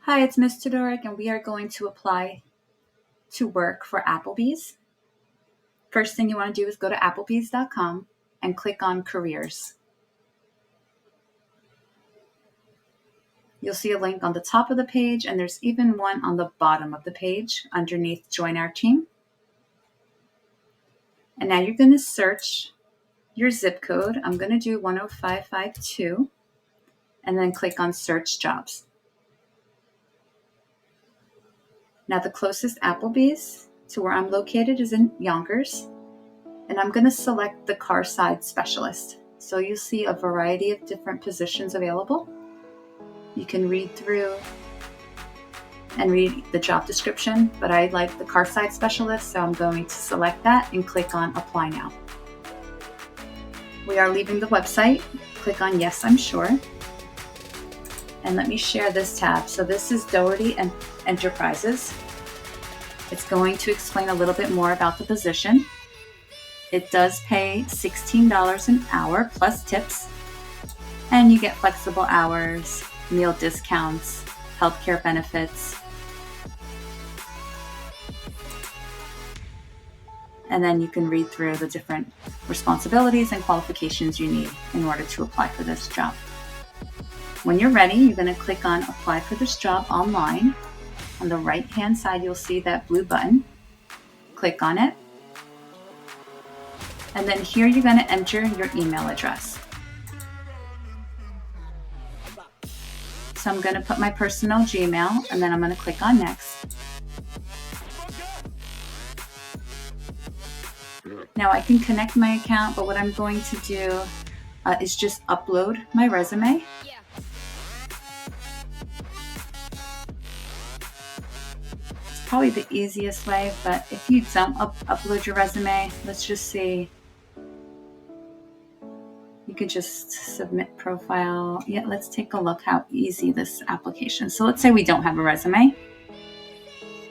Hi, it's Miss Todoric, and we are going to apply to work for Applebees. First thing you want to do is go to Applebees.com and click on Careers. You'll see a link on the top of the page, and there's even one on the bottom of the page underneath Join Our Team. And now you're going to search your zip code. I'm going to do 10552, and then click on Search Jobs. Now the closest Applebee's to where I'm located is in Yonkers, and I'm going to select the car side specialist. So you'll see a variety of different positions available. You can read through and read the job description, but I like the car side specialist, so I'm going to select that and click on Apply Now. We are leaving the website. Click on Yes, I'm Sure. And let me share this tab. So this is Doherty and Enterprises. It's going to explain a little bit more about the position. It does pay $16 an hour plus tips, and you get flexible hours, meal discounts, healthcare benefits. And then you can read through the different responsibilities and qualifications you need in order to apply for this job. When you're ready, you're going to click on Apply for this job online. On the right-hand side, you'll see that blue button. Click on it. And then here you're going to enter your email address. So I'm going to put my personal Gmail, and then I'm going to click on Next. Now I can connect my account, but what I'm going to do is just upload my resume. Probably the easiest way, but if you don't upload your resume, let's just see. You could just submit profile. Yeah, let's take a look how easy this application. So let's say we don't have a resume.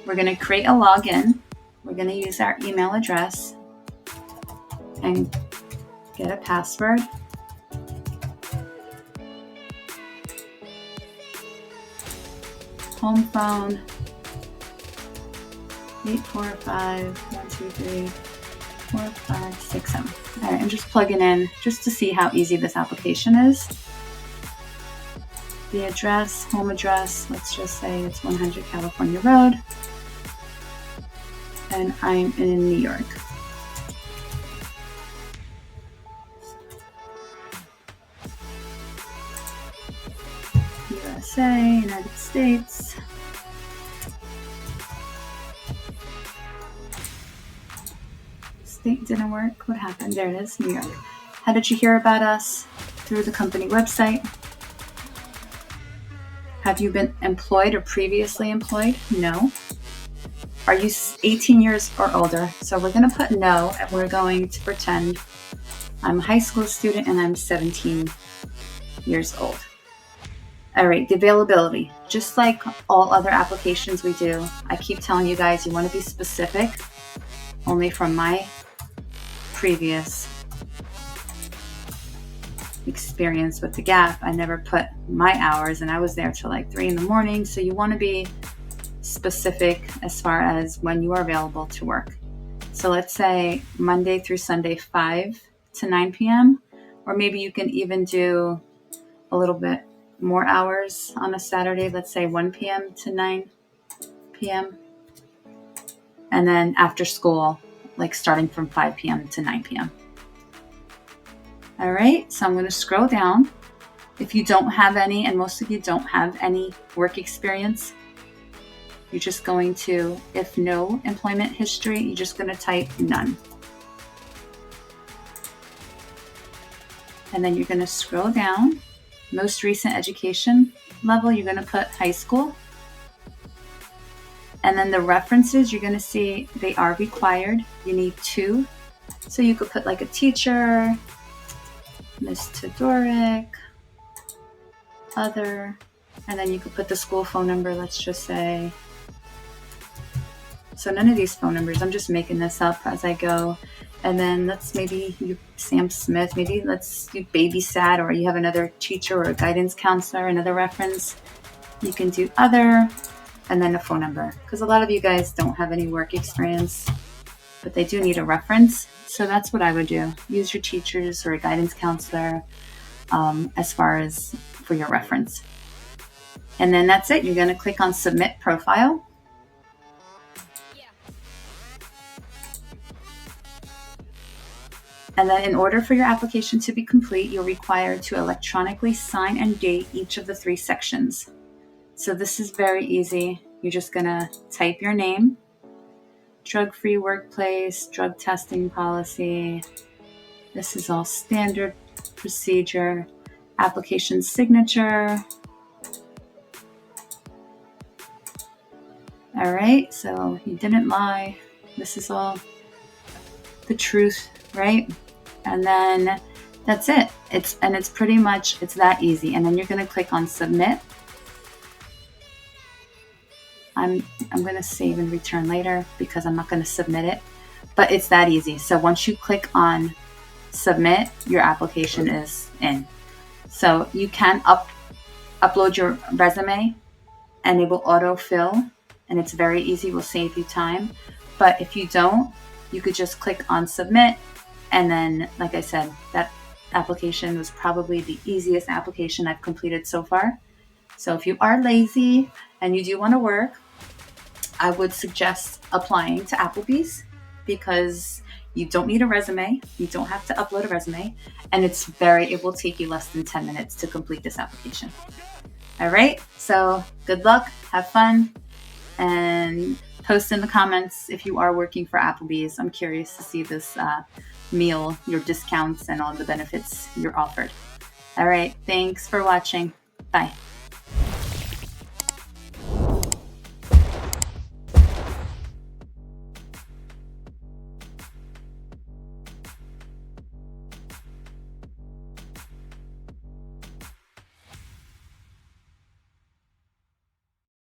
We're going to create a login. We're going to use our email address and get a password. Home phone. 845-123-4567. All right, I'm just plugging in just to see how easy this application is. The address, home address, let's just say it's 100 California Road, and I'm in New York. USA, United States. State didn't work. What happened? There it is, New York. How did you hear about us? Through the company website. Have you been employed or previously employed? No. Are you 18 years or older? So we're going to put no, and we're going to pretend I'm a high school student and I'm 17 years old. All right, the availability. Just like all other applications we do, I keep telling you guys, you want to be specific. Only from my previous experience with the Gap, I never put my hours, and I was there till like 3 a.m. So you want to be specific as far as when you are available to work. So let's say Monday through Sunday, 5 to 9 p.m. Or maybe you can even do a little bit more hours on a Saturday, let's say 1 p.m. to 9 p.m. And then after school, like starting from 5 p.m. to 9 p.m. All right, so I'm going to scroll down. If you don't have any, and most of you don't have any work experience, you're just going to, if no employment history, you're just going to type none. And then you're going to scroll down. Most recent education level, you're going to put high school. And then the references, you're going to see they are required. You need 2. So you could put like a teacher, Miss Todoric, other, and then you could put the school phone number, let's just say. So none of these phone numbers, I'm just making this up as I go. And then let's maybe you, Sam Smith, maybe let's you babysat, or you have another teacher or a guidance counselor, another reference. You can do other, and then a phone number, because a lot of you guys don't have any work experience, but they do need a reference. So that's what I would do. Use your teachers or a guidance counselor as far as for your reference. And then that's it. You're going to click on Submit Profile. And then in order for your application to be complete, you're required to electronically sign and date each of the 3 sections. So this is very easy. You're just going to type your name, drug-free workplace, drug testing policy. This is all standard procedure, application signature. All right, so you didn't lie. This is all the truth, right? And then that's it. It's pretty much, it's that easy. And then you're going to click on Submit. I'm going to save and return later because I'm not going to submit it, but it's that easy. So once you click on Submit, your application is in. So you can upload your resume and it will autofill, and it's very easy, will save you time. But if you don't, you could just click on Submit, and then, like I said, that application was probably the easiest application I've completed so far. So if you are lazy and you do want to work, I would suggest applying to Applebees, because you don't need a resume. You don't have to upload a resume. And it will take you less than 10 minutes to complete this application. All right. So good luck. Have fun. And post in the comments if you are working for Applebees. I'm curious to see this meal, your discounts, and all the benefits you're offered. All right. Thanks for watching. Bye.